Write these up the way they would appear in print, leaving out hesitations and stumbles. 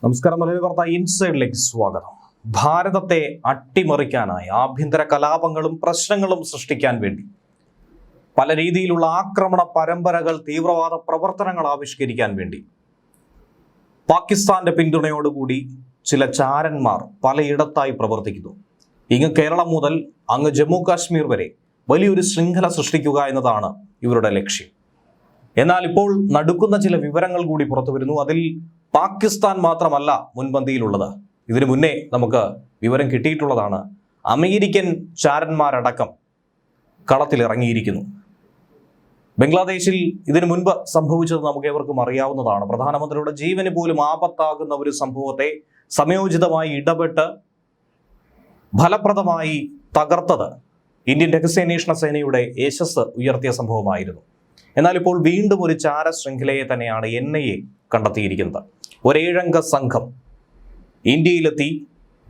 നമസ്കാരം. മലയാളി വാർത്ത ഇൻസൈഡിലേക്ക് സ്വാഗതം. ഭാരതത്തെ അട്ടിമറിക്കാനായി ആഭ്യന്തര കലാപങ്ങളും പ്രശ്നങ്ങളും സൃഷ്ടിക്കാൻ വേണ്ടി പല രീതിയിലുള്ള ആക്രമണ പരമ്പരകൾ, തീവ്രവാദ പ്രവർത്തനങ്ങൾ ആവിഷ്കരിക്കാൻ വേണ്ടി പാകിസ്ഥാന്റെ പിന്തുണയോടുകൂടി ചില ചാരന്മാർ പലയിടത്തായി പ്രവർത്തിക്കുന്നു. ഇങ്ങ് കേരളം മുതൽ അങ്ങ് ജമ്മു കാശ്മീർ വരെ വലിയൊരു ശൃംഖല സൃഷ്ടിക്കുക എന്നതാണ് ഇവരുടെ ലക്ഷ്യം. എന്നാൽ ഇപ്പോൾ നടുക്കുന്ന ചില വിവരങ്ങൾ കൂടി പുറത്തു വരുന്നു. അതിൽ പാകിസ്ഥാൻ മാത്രമല്ല മുൻപന്തിയിലുള്ളത്. ഇതിനു മുന്നേ നമുക്ക് വിവരം കിട്ടിയിട്ടുള്ളതാണ്. അമേരിക്കൻ ചാരന്മാരടക്കം കളത്തിലിറങ്ങിയിരിക്കുന്നു. ബംഗ്ലാദേശിൽ ഇതിനു മുൻപ് സംഭവിച്ചത് നമുക്ക് ഏവർക്കും അറിയാവുന്നതാണ്. പ്രധാനമന്ത്രിയുടെ ജീവന് പോലും ആപത്താകുന്ന ഒരു സംഭവത്തെ സമയോചിതമായി ഇടപെട്ട് ഫലപ്രദമായി തകർത്തത് ഇന്ത്യൻ രഹസ്യാന്വേഷണ സേനയുടെ യശസ് ഉയർത്തിയ സംഭവമായിരുന്നു. എന്നാൽ ഇപ്പോൾ വീണ്ടും ഒരു ചാര ശൃംഖലയെ തന്നെയാണ് NIA കണ്ടെത്തിയിരിക്കുന്നത്. ഒരേഴംഗ സംഘം ഇന്ത്യയിലെത്തി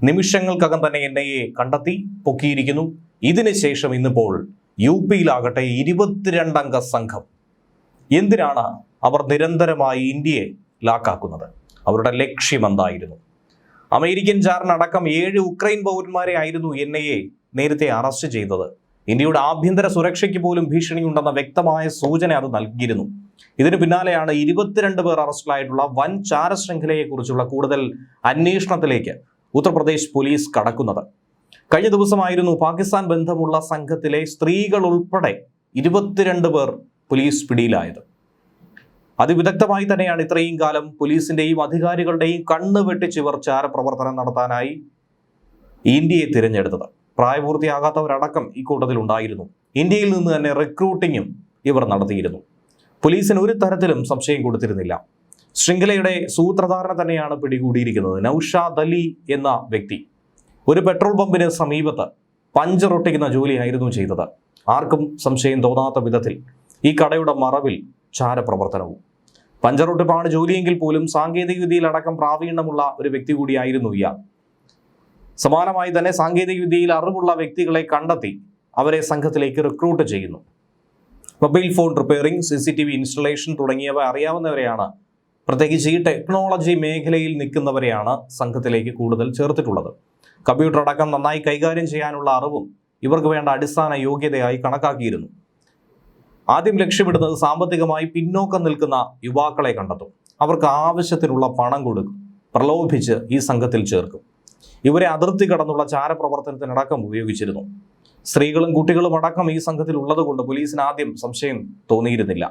നിമിഷങ്ങൾക്കകം തന്നെ NIA കണ്ടെത്തി പൊക്കിയിരിക്കുന്നു. ഇതിനുശേഷം ഇന്നിപ്പോൾ UP-യിലാകട്ടെ 22 അംഗ സംഘം. എന്തിനാണ് അവർ നിരന്തരമായി ഇന്ത്യയെ ലാക്കാക്കുന്നത്? അവരുടെ ലക്ഷ്യം എന്തായിരുന്നു? അമേരിക്കൻ ചാരനടക്കം 7 ഉക്രൈൻ പൗരന്മാരെ ആയിരുന്നു NIA നേരത്തെ അറസ്റ്റ് ചെയ്തത്. ഇന്ത്യയുടെ ആഭ്യന്തര സുരക്ഷയ്ക്ക് പോലും ഭീഷണിയുണ്ടെന്ന വ്യക്തമായ സൂചന അത് നൽകിയിരുന്നു. ഇതിന് പിന്നാലെയാണ് 22 പേർ അറസ്റ്റിലായിട്ടുള്ള വൻ ചാരശൃംഖലയെക്കുറിച്ചുള്ള കൂടുതൽ അന്വേഷണത്തിലേക്ക് ഉത്തർപ്രദേശ് പോലീസ് കടക്കുന്നത്. കഴിഞ്ഞ ദിവസമായിരുന്നു പാകിസ്ഥാൻ ബന്ധമുള്ള സംഘത്തിലെ സ്ത്രീകൾ ഉൾപ്പെടെ 22 പേർ പോലീസ് പിടിയിലായത്. അതിവിദഗ്ധമായി തന്നെയാണ് ഇത്രയും കാലം പോലീസിന്റെയും അധികാരികളുടെയും കണ്ണ് വെട്ടിച്ച് ഇവർ ചാരപ്രവർത്തനം നടത്താനായി ഇന്ത്യയെ തിരഞ്ഞെടുത്തത്. പ്രായപൂർത്തിയാകാത്തവരടക്കം ഈ കൂട്ടത്തിൽ ഉണ്ടായിരുന്നു. ഇന്ത്യയിൽ നിന്ന് തന്നെ റിക്രൂട്ടിങ്ങും ഇവർ നടത്തിയിരുന്നു. പോലീസിന് ഒരു തരത്തിലും സംശയം കൊടുത്തിരുന്നില്ല. ശൃംഖലയുടെ സൂത്രധാരനെ തന്നെയാണ് പിടികൂടിയിരിക്കുന്നത്. നൌഷാദ് അലി എന്ന വ്യക്തി ഒരു പെട്രോൾ പമ്പിന് സമീപത്ത് പഞ്ചറൊട്ടിക്കുന്ന ജോലിയായിരുന്നു ചെയ്തത്. ആർക്കും സംശയം തോന്നാത്ത വിധത്തിൽ ഈ കടയുടെ മറവിൽ ചാരപ്രവർത്തനവും. പഞ്ചറൊട്ടിപ്പാണ് ജോലിയെങ്കിൽ പോലും സാങ്കേതിക വിദ്യയിലടക്കം പ്രാവീണ്യമുള്ള ഒരു വ്യക്തി കൂടിയായിരുന്നു ഇയാൾ. സമാനമായി തന്നെ സാങ്കേതിക വിദ്യയിൽ അറിവുള്ള വ്യക്തികളെ കണ്ടെത്തി അവരെ സംഘത്തിലേക്ക് റിക്രൂട്ട് ചെയ്യുന്നു. Mobile phone repairing, CCTV installation തുടങ്ങിയവ അറിയാവുന്നവരെയാണ്, പ്രത്യേകിച്ച് ഈ ടെക്നോളജി മേഖലയിൽ നിൽക്കുന്നവരെയാണ് സംഘത്തിലേക്ക് കൂടുതൽ ചേർത്തിട്ടുള്ളത്. കമ്പ്യൂട്ടർ അടക്കം നന്നായി കൈകാര്യം ചെയ്യാനുള്ള അറിവും ഇവർക്ക് വേണ്ട അടിസ്ഥാന യോഗ്യതയായി കണക്കാക്കിയിരുന്നു. ആദ്യം ലക്ഷ്യമിടുന്നത് സാമ്പത്തികമായി പിന്നോക്കം നിൽക്കുന്ന യുവാക്കളെ കണ്ടെത്തും. അവർക്ക് ആവശ്യത്തിനുള്ള പണം കൊടുക്കും, പ്രലോഭിച്ച് ഈ സംഘത്തിൽ ചേർക്കും. ഇവരെ അതിർത്തി കടന്നുള്ള ചാരപ്രവർത്തനത്തിനടക്കം ഉപയോഗിച്ചിരുന്നു. സ്ത്രീകളും കുട്ടികളും അടക്കം ഈ സംഘത്തിൽ ഉള്ളത് കൊണ്ട് പോലീസിന് ആദ്യം സംശയം തോന്നിയിരുന്നില്ല.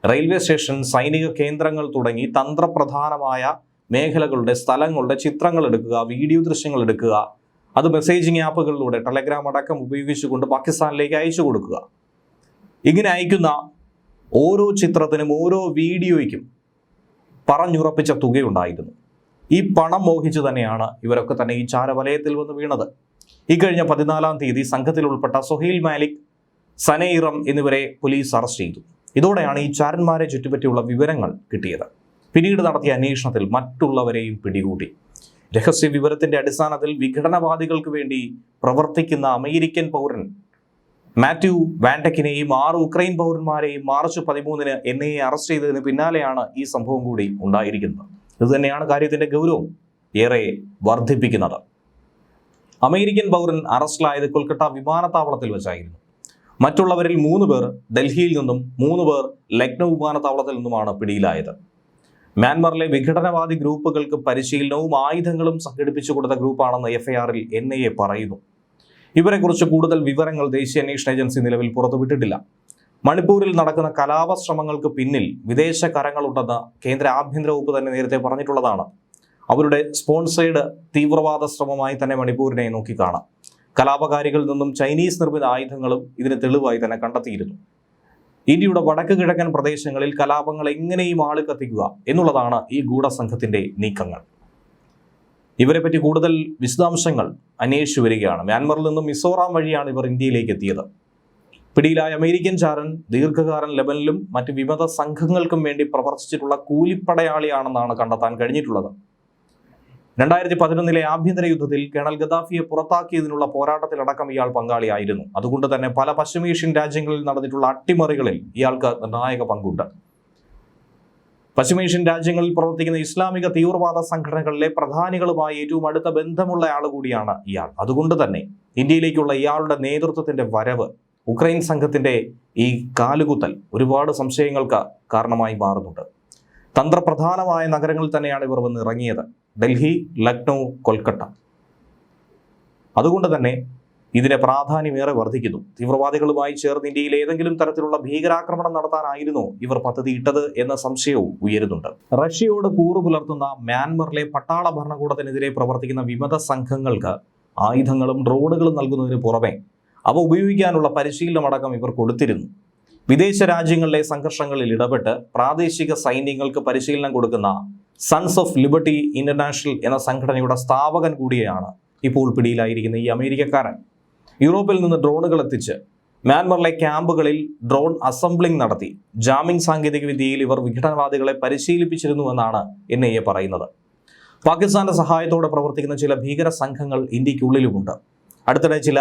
റെയിൽവേ സ്റ്റേഷൻ, സൈനിക കേന്ദ്രങ്ങൾ തുടങ്ങി തന്ത്രപ്രധാനമായ മേഖലകളുടെ സ്ഥലങ്ങളുടെ ചിത്രങ്ങൾ എടുക്കുക, വീഡിയോ ദൃശ്യങ്ങൾ എടുക്കുക, അത് മെസ്സേജിംഗ് ആപ്പുകളിലൂടെ ടെലഗ്രാം അടക്കം ഉപയോഗിച്ചുകൊണ്ട് പാകിസ്ഥാനിലേക്ക് അയച്ചു കൊടുക്കുക. ഇങ്ങനെ അയക്കുന്ന ഓരോ ചിത്രത്തിനും ഓരോ വീഡിയോയ്ക്കും പറഞ്ഞുറപ്പിച്ച തുകയുണ്ടായിരുന്നു. ഈ പണം മോഹിച്ചു തന്നെയാണ് ഇവരൊക്കെ തന്നെ ഈ ചാരവലയത്തിൽ വന്ന് വീണത്. ഇക്കഴിഞ്ഞ 14-ാം തീയതി സംഘത്തിൽ ഉൾപ്പെട്ട സുഹൈൽ മാലിക്, സനൈറം എന്നിവരെ പോലീസ് അറസ്റ്റ് ചെയ്തു. ഇതോടെയാണ് ഈ ചാരന്മാരെ ചുറ്റിപ്പറ്റിയുള്ള വിവരങ്ങൾ കിട്ടിയത്. പിന്നീട് നടത്തിയ അന്വേഷണത്തിൽ മറ്റുള്ളവരെയും പിടികൂടി. രഹസ്യ വിവരത്തിന്റെ അടിസ്ഥാനത്തിൽ വിഘടനവാദികൾക്ക് വേണ്ടി പ്രവർത്തിക്കുന്ന അമേരിക്കൻ പൗരൻ മാത്യു വാൻഡക്കിനെയും 6 ഉക്രൈൻ പൗരന്മാരെയും മാർച്ച് 13-ന് NIA അറസ്റ്റ് ചെയ്തതിന് പിന്നാലെയാണ് ഈ സംഭവം കൂടി ഉണ്ടായിരിക്കുന്നത്. ഇത് തന്നെയാണ് കാര്യത്തിന്റെ ഗൗരവം ഏറെ വർദ്ധിപ്പിക്കുന്നത്. അമേരിക്കൻ പൗരൻ അറസ്റ്റിലായത് കൊൽക്കത്ത വിമാനത്താവളത്തിൽ വെച്ചായിരുന്നു. മറ്റുള്ളവരിൽ 3 പേർ ഡൽഹിയിൽ നിന്നും 3 പേർ ലക്നൗ വിമാനത്താവളത്തിൽ നിന്നുമാണ് പിടിയിലായത്. മ്യാൻമറിലെ വിഘടനവാദി ഗ്രൂപ്പുകൾക്ക് പരിശീലനവും ആയുധങ്ങളും സംഘടിപ്പിച്ചു കൊടുത്ത ഗ്രൂപ്പാണെന്ന് FIR-ൽ NIA പറയുന്നു. ഇവരെക്കുറിച്ച് കൂടുതൽ വിവരങ്ങൾ ദേശീയ അന്വേഷണ ഏജൻസി നിലവിൽ പുറത്തുവിട്ടിട്ടില്ല. മണിപ്പൂരിൽ നടക്കുന്ന കലാപ ശ്രമങ്ങൾക്ക് പിന്നിൽ വിദേശ കരങ്ങളുണ്ടെന്ന് കേന്ദ്ര ആഭ്യന്തര വകുപ്പ് തന്നെ നേരത്തെ പറഞ്ഞിട്ടുള്ളതാണ്. അവരുടെ സ്പോൺസേഡ് തീവ്രവാദ ശ്രമമായി തന്നെ മണിപ്പൂരിനെ നോക്കിക്കാണാം. കലാപകാരികളിൽ നിന്നും ചൈനീസ് നിർമ്മിത ആയുധങ്ങളും ഇതിന് തെളിവായി തന്നെ കണ്ടെത്തിയിരുന്നു. ഇന്ത്യയുടെ വടക്ക് കിഴക്കൻ പ്രദേശങ്ങളിൽ കലാപങ്ങൾ എങ്ങനെയും ആളിക്കത്തിക്കുക എന്നുള്ളതാണ് ഈ ഗൂഢസംഘത്തിന്റെ നീക്കങ്ങൾ. ഇവരെപ്പറ്റി കൂടുതൽ വിശദാംശങ്ങൾ അന്വേഷിച്ചു വരികയാണ്. മ്യാൻമറിൽ നിന്നും മിസോറാം വഴിയാണ് ഇവർ ഇന്ത്യയിലേക്ക് എത്തിയത്. പിടിയിലായ അമേരിക്കൻ ചാരൻ ദീർഘകാലം ലെബനിലും മറ്റ് വിമത സംഘങ്ങൾക്കും വേണ്ടി പ്രവർത്തിച്ചിട്ടുള്ള കൂലിപ്പടയാളിയാണെന്നാണ് കണ്ടെത്താൻ കഴിഞ്ഞിട്ടുള്ളത്. 2011-ലെ ആഭ്യന്തര യുദ്ധത്തിൽ കേണൽ ഗദാഫിയെ പുറത്താക്കിയതിനുള്ള പോരാട്ടത്തിലടക്കം ഇയാൾ പങ്കാളിയായിരുന്നു. അതുകൊണ്ട് തന്നെ പല പശ്ചിമേഷ്യൻ രാജ്യങ്ങളിൽ നടന്നിട്ടുള്ള അട്ടിമറികളിൽ ഇയാൾക്ക് നിർണായക പങ്കുണ്ട്. പശ്ചിമേഷ്യൻ രാജ്യങ്ങളിൽ പ്രവർത്തിക്കുന്ന ഇസ്ലാമിക തീവ്രവാദ സംഘടനകളിലെ പ്രധാനികളുമായി ഏറ്റവും അടുത്ത ബന്ധമുള്ള ആൾ കൂടിയാണ് ഇയാൾ. അതുകൊണ്ട് തന്നെ ഇന്ത്യയിലേക്കുള്ള ഇയാളുടെ നേതൃത്വത്തിന്റെ വരവ്, ഉക്രൈൻ സംഘത്തിന്റെ ഈ കാലുകുത്തൽ ഒരുപാട് സംശയങ്ങൾക്ക് കാരണമായി മാറുന്നുണ്ട്. തന്ത്രപ്രധാനമായ നഗരങ്ങളിൽ തന്നെയാണ് ഇവർ വന്ന് ഇറങ്ങിയത്: ഡൽഹി, ലക്നൗ, കൊൽക്കത്ത. അതുകൊണ്ട് തന്നെ ഇതിന്റെ പ്രാധാന്യമേറെ വർദ്ധിക്കുന്നു. തീവ്രവാദികളുമായി ചേർന്ന് ഇന്ത്യയിൽ ഏതെങ്കിലും തരത്തിലുള്ള ഭീകരാക്രമണം നടത്താനായിരുന്നോ ഇവർ പദ്ധതിയിട്ടത് എന്ന സംശയവും ഉയരുന്നുണ്ട്. റഷ്യയോട് കൂറു പുലർത്തുന്ന മ്യാൻമറിലെ പട്ടാള ഭരണകൂടത്തിനെതിരെ പ്രവർത്തിക്കുന്ന വിമത സംഘങ്ങൾക്ക് ആയുധങ്ങളും ഡ്രോണുകളും നൽകുന്നതിന് പുറമെ അവ ഉപയോഗിക്കാനുള്ള പരിശീലനമടക്കം ഇവർ കൊടുത്തിരുന്നു. വിദേശ രാജ്യങ്ങളിലെ സംഘർഷങ്ങളിൽ ഇടപെട്ട് പ്രാദേശിക സൈന്യങ്ങൾക്ക് പരിശീലനം കൊടുക്കുന്ന സൺസ് ഓഫ് ലിബർട്ടി ഇന്റർനാഷണൽ എന്ന സംഘടനയുടെ സ്ഥാപകൻ കൂടിയാണ് ഇപ്പോൾ പിടിയിലായിരിക്കുന്ന ഈ അമേരിക്കക്കാരൻ. യൂറോപ്പിൽ നിന്ന് ഡ്രോണുകൾ എത്തിച്ച് മ്യാൻമറിലെ ക്യാമ്പുകളിൽ ഡ്രോൺ അസംബ്ലിംഗ് നടത്തി ജാമിംഗ് സാങ്കേതിക വിദ്യയിൽ ഇവർ വിഘടനവാദികളെ പരിശീലിപ്പിച്ചിരുന്നുവെന്നാണ് NIA പറയുന്നത്. പാകിസ്ഥാന്റെ സഹായത്തോടെ പ്രവർത്തിക്കുന്ന ചില ഭീകര സംഘങ്ങൾ ഇന്ത്യക്കുള്ളിലുമുണ്ട്. അടുത്തിടെ ചില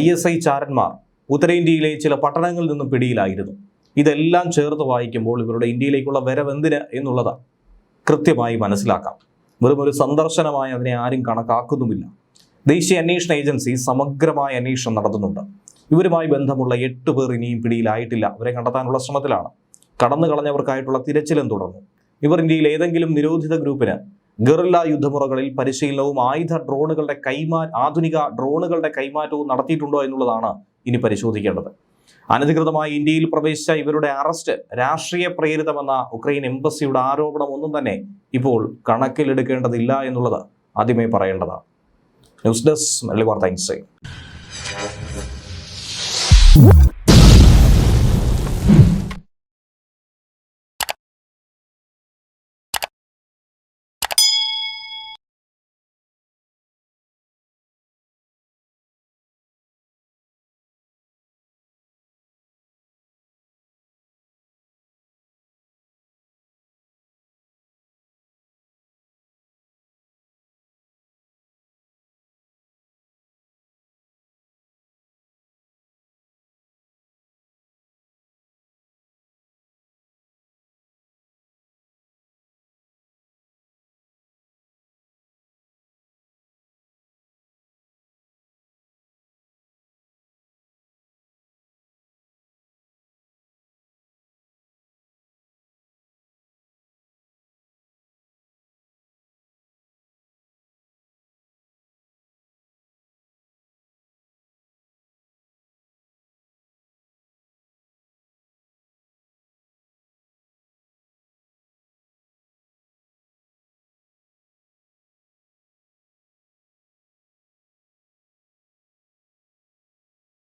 ISI ചാരന്മാർ ഉത്തരേന്ത്യയിലെ ചില പട്ടണങ്ങളിൽ നിന്നും പിടിയിലായിരുന്നു. ഇതെല്ലാം ചേർത്ത് വായിക്കുമ്പോൾ ഇവരുടെ ഇന്ത്യയിലേക്കുള്ള വരവെന്തിന് എന്നുള്ളത് കൃത്യമായി മനസ്സിലാക്കാം. വെറും ഒരു സന്ദർശനമായി അതിനെ ആരും കണക്കാക്കുന്നുമില്ല. ദേശീയ അന്വേഷണ ഏജൻസി സമഗ്രമായ അന്വേഷണം നടത്തുന്നുണ്ട്. ഇവരുമായി ബന്ധമുള്ള 8 പേർ ഇനിയും പിടിയിലായിട്ടില്ല. അവരെ കണ്ടെത്താനുള്ള ശ്രമത്തിലാണ്. കടന്നു കളഞ്ഞവർക്കായിട്ടുള്ള തിരച്ചിലും തുടർന്നു. ഇവർ ഇന്ത്യയിൽ ഏതെങ്കിലും നിരോധിത ഗ്രൂപ്പിന് ഗറില്ല യുദ്ധമുറകളിൽ പരിശീലനവും ആധുനിക ഡ്രോണുകളുടെ കൈമാറ്റവും നടത്തിയിട്ടുണ്ടോ എന്നുള്ളതാണ് ഇനി പരിശോധിക്കേണ്ടത്. അനധികൃതമായി ഇന്ത്യയിൽ പ്രവേശിച്ച ഇവരുടെ അറസ്റ്റ് രാഷ്ട്രീയ പ്രേരിതമെന്ന ഉക്രൈൻ എംബസിയുടെ ആരോപണം ഒന്നും തന്നെ ഇപ്പോൾ കണക്കിലെടുക്കേണ്ടതില്ല എന്നുള്ളത് ആദ്യമേ പറയേണ്ടതാണ്. ന്യൂസ് ഡെസ്ക് മലയാളി വാർത്ത ഇൻസൈറ്റ്.